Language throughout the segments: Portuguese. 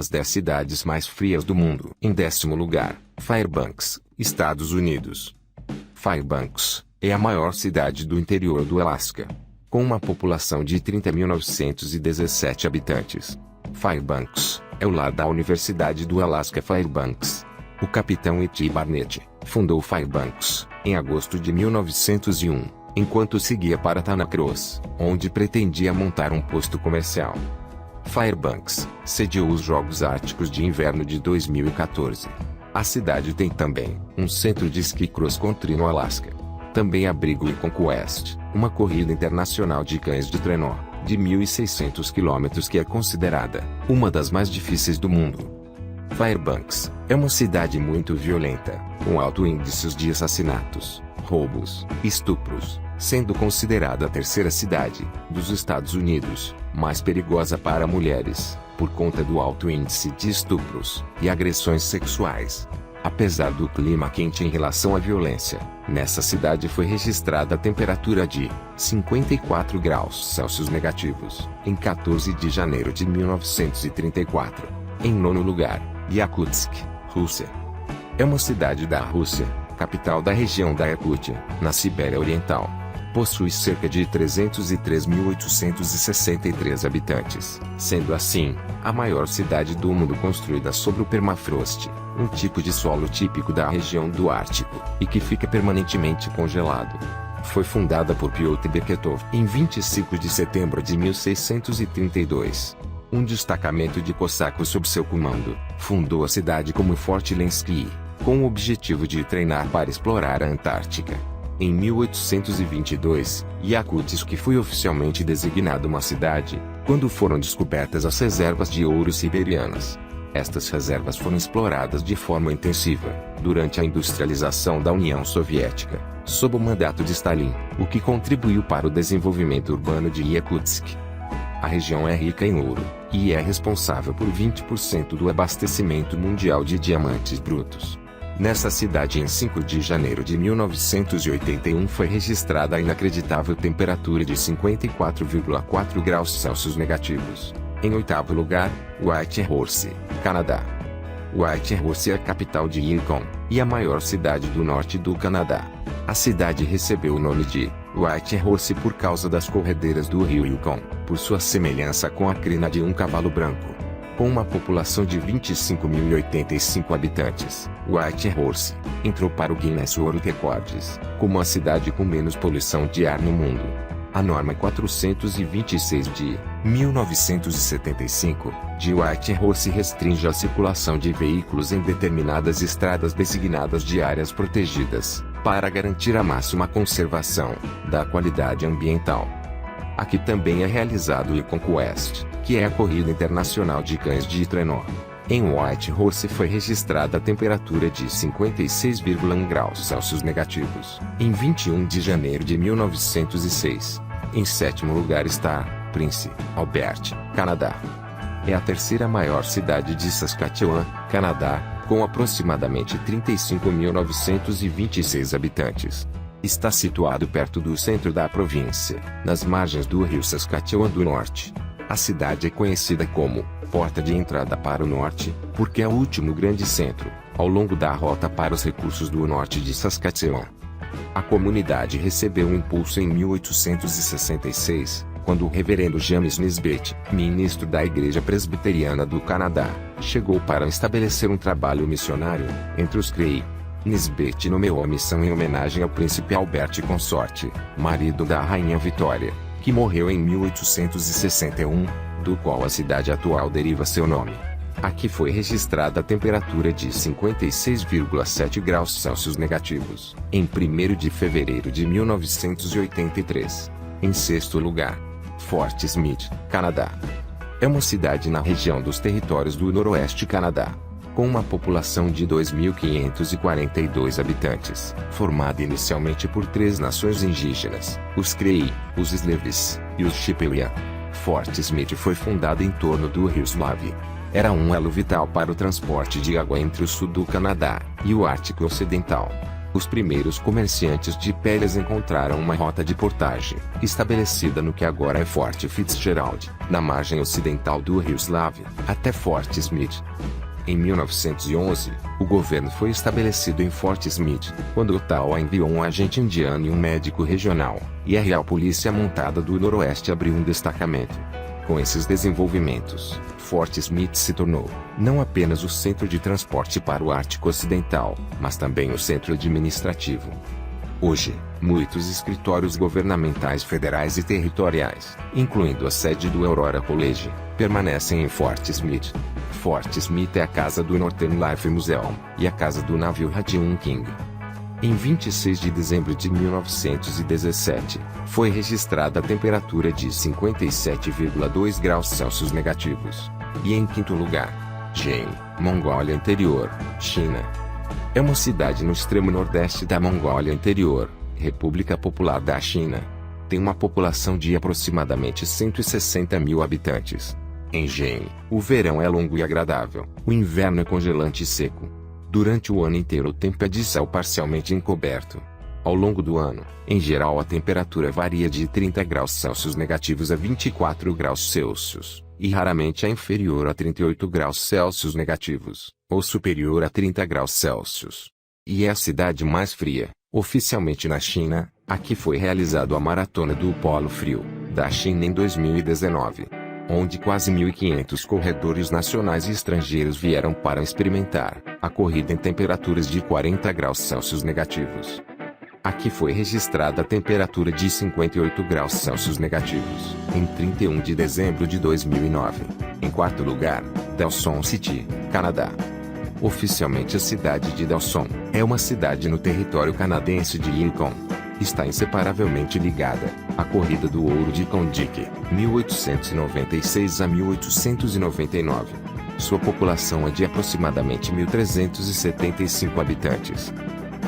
As 10 cidades mais frias do mundo. Em 10º lugar, Fairbanks, Estados Unidos. Fairbanks é a maior cidade do interior do Alasca, com uma população de 30.917 habitantes. Fairbanks é o lar da Universidade do Alasca Fairbanks. O capitão E.T. Barnett fundou Fairbanks em agosto de 1901, enquanto seguia para Thanacross, onde pretendia montar um posto comercial. Fairbanks sediou os Jogos Árticos de Inverno de 2014. A cidade tem também um centro de esqui cross-country no Alasca. Também abriga o Conquest, uma corrida internacional de cães de trenó, de 1.600 km que é considerada uma das mais difíceis do mundo. Fairbanks é uma cidade muito violenta, com alto índice de assassinatos, roubos, estupros, sendo considerada a terceira cidade dos Estados Unidos mais perigosa para mulheres, por conta do alto índice de estupros e agressões sexuais. Apesar do clima quente em relação à violência, nessa cidade foi registrada a temperatura de 54 graus Celsius negativos, em 14 de janeiro de 1934. Em 9º lugar, Yakutsk, Rússia. É uma cidade da Rússia, capital da região da Yakutia, na Sibéria Oriental. Possui cerca de 303.863 habitantes, sendo assim, a maior cidade do mundo construída sobre o permafrost, um tipo de solo típico da região do Ártico, e que fica permanentemente congelado. Foi fundada por Piotr Beketov em 25 de setembro de 1632. Um destacamento de cossacos sob seu comando fundou a cidade como Fort Lensky, com o objetivo de treinar para explorar a Antártica. Em 1822, Yakutsk foi oficialmente designado uma cidade, quando foram descobertas as reservas de ouro siberianas. Estas reservas foram exploradas de forma intensiva, durante a industrialização da União Soviética, sob o mandato de Stalin, o que contribuiu para o desenvolvimento urbano de Yakutsk. A região é rica em ouro, e é responsável por 20% do abastecimento mundial de diamantes brutos. Nessa cidade em 5 de janeiro de 1981 foi registrada a inacreditável temperatura de 54,4 graus Celsius negativos. Em 8º lugar, Whitehorse, Canadá. Whitehorse é a capital de Yukon, e a maior cidade do norte do Canadá. A cidade recebeu o nome de Whitehorse por causa das corredeiras do rio Yukon, por sua semelhança com a crina de um cavalo branco. Com uma população de 25.085 habitantes, Whitehorse entrou para o Guinness World Records como a cidade com menos poluição de ar no mundo. A norma 426 de 1975 de Whitehorse restringe a circulação de veículos em determinadas estradas designadas de áreas protegidas, para garantir a máxima conservação da qualidade ambiental. Aqui também é realizado o Conquest, que é a corrida internacional de cães de trenó. Em Whitehorse foi registrada a temperatura de 56,1 graus Celsius negativos, em 21 de janeiro de 1906. Em 7º lugar está Prince Albert, Canadá. É a terceira maior cidade de Saskatchewan, Canadá, com aproximadamente 35.926 habitantes. Está situado perto do centro da província, nas margens do rio Saskatchewan do Norte. A cidade é conhecida como Porta de Entrada para o Norte, porque é o último grande centro, ao longo da rota para os recursos do norte de Saskatchewan. A comunidade recebeu um impulso em 1866, quando o reverendo James Nisbet, ministro da Igreja Presbiteriana do Canadá, chegou para estabelecer um trabalho missionário entre os Cree. Nisbet nomeou a missão em homenagem ao príncipe Albert Consorte, marido da rainha Vitória, que morreu em 1861, do qual a cidade atual deriva seu nome. Aqui foi registrada a temperatura de 56,7 graus Celsius negativos, em 1º de fevereiro de 1983. Em 6º lugar, Fort Smith, Canadá. É uma cidade na região dos Territórios do Noroeste Canadá, com uma população de 2.542 habitantes, formada inicialmente por 3 nações indígenas, os Cree, os Slaves e os Chippewa. Fort Smith foi fundada em torno do rio Slave. Era um elo vital para o transporte de água entre o sul do Canadá e o Ártico Ocidental. Os primeiros comerciantes de peles encontraram uma rota de portagem, estabelecida no que agora é Fort Fitzgerald, na margem ocidental do rio Slave, até Fort Smith. Em 1911, o governo foi estabelecido em Fort Smith, quando Ottawa enviou um agente indiano e um médico regional, e a Real Polícia Montada do Noroeste abriu um destacamento. Com esses desenvolvimentos, Fort Smith se tornou, não apenas o centro de transporte para o Ártico Ocidental, mas também o centro administrativo. Hoje, muitos escritórios governamentais federais e territoriais, incluindo a sede do Aurora College, permanecem em Fort Smith. Fort Smith é a casa do Northern Life Museum e a casa do navio Radium King. Em 26 de dezembro de 1917, foi registrada a temperatura de 57,2 graus Celsius negativos. E em quinto lugar, Jane, Mongólia Interior, China. É uma cidade no extremo nordeste da Mongólia Interior, República Popular da China. Tem uma população de aproximadamente 160 mil habitantes. Em Jane, o verão é longo e agradável, o inverno é congelante e seco. Durante o ano inteiro o tempo é de céu parcialmente encoberto. Ao longo do ano, em geral a temperatura varia de 30 graus Celsius negativos a 24 graus Celsius, e raramente é inferior a 38 graus Celsius negativos, ou superior a 30 graus Celsius. E é a cidade mais fria, oficialmente na China. Aqui foi realizado a Maratona do Polo Frio, da China em 2019. Onde quase 1.500 corredores nacionais e estrangeiros vieram para experimentar a corrida em temperaturas de 40 graus Celsius negativos. Aqui foi registrada a temperatura de 58 graus Celsius negativos, em 31 de dezembro de 2009. Em quarto lugar, Dawson City, Canadá. Oficialmente a cidade de Dawson é uma cidade no território canadense de Yukon. Está inseparavelmente ligada à Corrida do Ouro de Klondike, 1896 a 1899. Sua população é de aproximadamente 1.375 habitantes.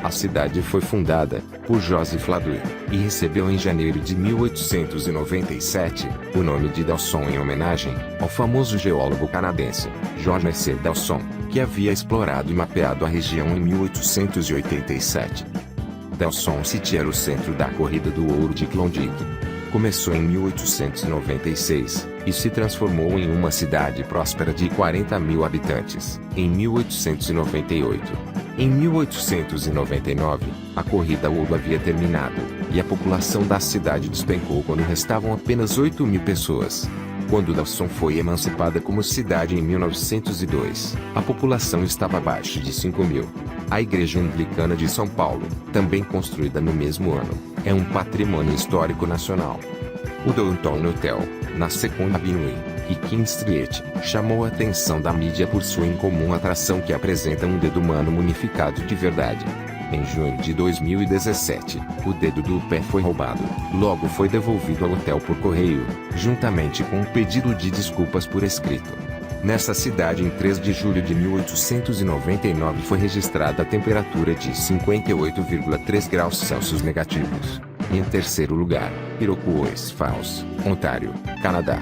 A cidade foi fundada por Joseph Ladue e recebeu em janeiro de 1897 o nome de Dawson em homenagem ao famoso geólogo canadense George C. Dawson, que havia explorado e mapeado a região em 1887. Dawson City era o centro da Corrida do Ouro de Klondike. Começou em 1896 e se transformou em uma cidade próspera de 40 mil habitantes em 1898. Em 1899, a corrida ouro havia terminado e a população da cidade despencou quando restavam apenas 8 mil pessoas. Quando Dawson foi emancipada como cidade em 1902, a população estava abaixo de 5 mil. A Igreja Anglicana de São Paulo, também construída no mesmo ano, é um patrimônio histórico nacional. O Downtown Hotel, na Second Avenue e King Street, chamou a atenção da mídia por sua incomum atração que apresenta um dedo humano mumificado de verdade. Em junho de 2017, o dedo do pé foi roubado. Logo foi devolvido ao hotel por correio, juntamente com um pedido de desculpas por escrito. Nessa cidade, em 3 de julho de 1899, foi registrada a temperatura de 58,3 graus Celsius negativos. Em terceiro lugar, Iroquois Falls, Ontário, Canadá.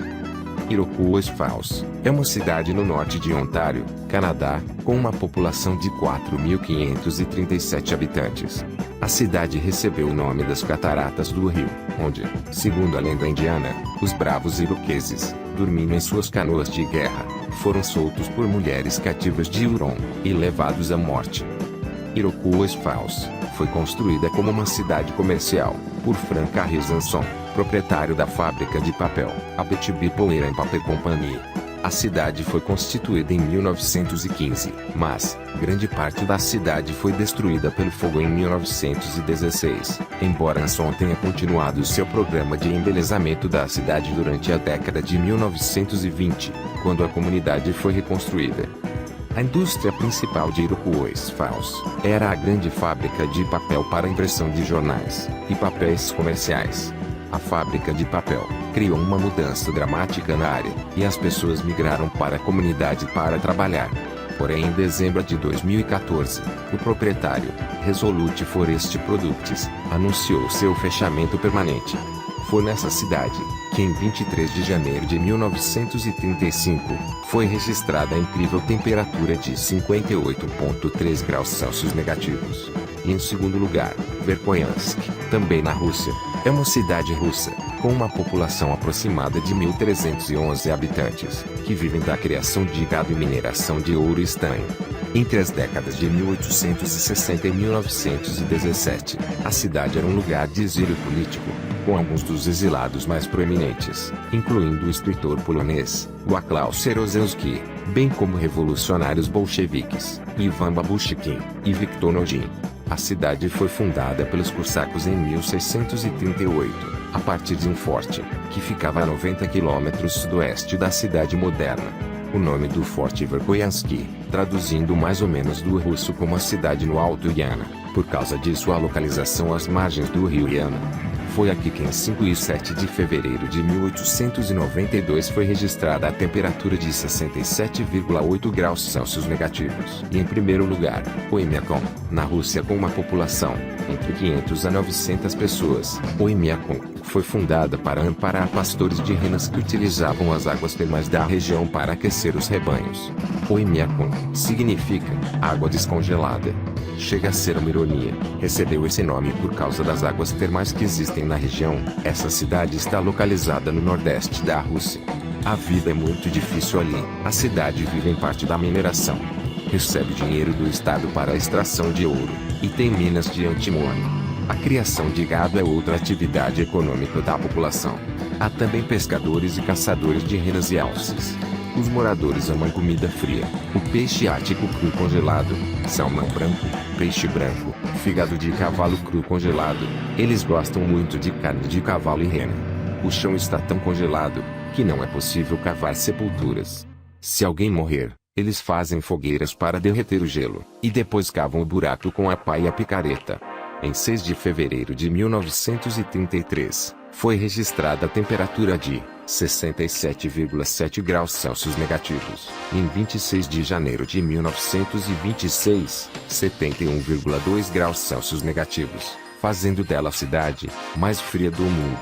Iroquois Falls é uma cidade no norte de Ontário, Canadá, com uma população de 4.537 habitantes. A cidade recebeu o nome das cataratas do rio, onde, segundo a lenda indiana, os bravos iroqueses, dormindo em suas canoas de guerra, foram soltos por mulheres cativas de Huron e levados à morte. Iroquois Falls foi construída como uma cidade comercial por Frank Harrison, proprietário da fábrica de papel, a Betty Power and Paper Company. A cidade foi constituída em 1915, mas grande parte da cidade foi destruída pelo fogo em 1916, embora Anson tenha continuado seu programa de embelezamento da cidade durante a década de 1920, quando a comunidade foi reconstruída. A indústria principal de Iroquois Falls era a grande fábrica de papel para impressão de jornais e papéis comerciais. A fábrica de papel criou uma mudança dramática na área, e as pessoas migraram para a comunidade para trabalhar. Porém, em dezembro de 2014, o proprietário, Resolute Forest Products, anunciou seu fechamento permanente. Foi nessa cidade que, em 23 de janeiro de 1935, foi registrada a incrível temperatura de 58,3 graus Celsius negativos. E em segundo lugar, Verkhoyansk, também na Rússia. É uma cidade russa, com uma população aproximada de 1.311 habitantes, que vivem da criação de gado e mineração de ouro e estanho. Entre as décadas de 1860 e 1917, a cidade era um lugar de exílio político, com alguns dos exilados mais proeminentes, incluindo o escritor polonês, Wacław Jaruzelski, bem como revolucionários bolcheviques, Ivan Babushkin e Viktor Nodin. A cidade foi fundada pelos cossacos em 1638, a partir de um forte, que ficava a 90 quilômetros sudoeste da cidade moderna. O nome do forte Verkhoyansk, traduzindo mais ou menos do russo como a cidade no Alto Yana, por causa de sua localização às margens do rio Yana. Foi aqui que em 5 e 7 de fevereiro de 1892 foi registrada a temperatura de 67,8 graus Celsius negativos. E em primeiro lugar, Oymyakon, na Rússia com uma população, entre 500 a 900 pessoas. Oymyakon foi fundada para amparar pastores de renas que utilizavam as águas termais da região para aquecer os rebanhos. Oymyakon significa água descongelada. Chega a ser uma ironia. Recebeu esse nome por causa das águas termais que existem na região. Essa cidade está localizada no nordeste da Rússia. A vida é muito difícil ali. A cidade vive em parte da mineração. Recebe dinheiro do estado para a extração de ouro, e tem minas de antimônio. A criação de gado é outra atividade econômica da população. Há também pescadores e caçadores de renas e alces. Os moradores amam comida fria, o peixe ártico cru congelado, salmão branco, peixe branco, fígado de cavalo cru congelado. Eles gostam muito de carne de cavalo e rena. O chão está tão congelado, que não é possível cavar sepulturas. Se alguém morrer, eles fazem fogueiras para derreter o gelo, e depois cavam o buraco com a pá e a picareta. Em 6 de fevereiro de 1933, foi registrada a temperatura de 67,7 graus Celsius negativos. E em 26 de janeiro de 1926, 71,2 graus Celsius negativos, fazendo dela a cidade mais fria do mundo.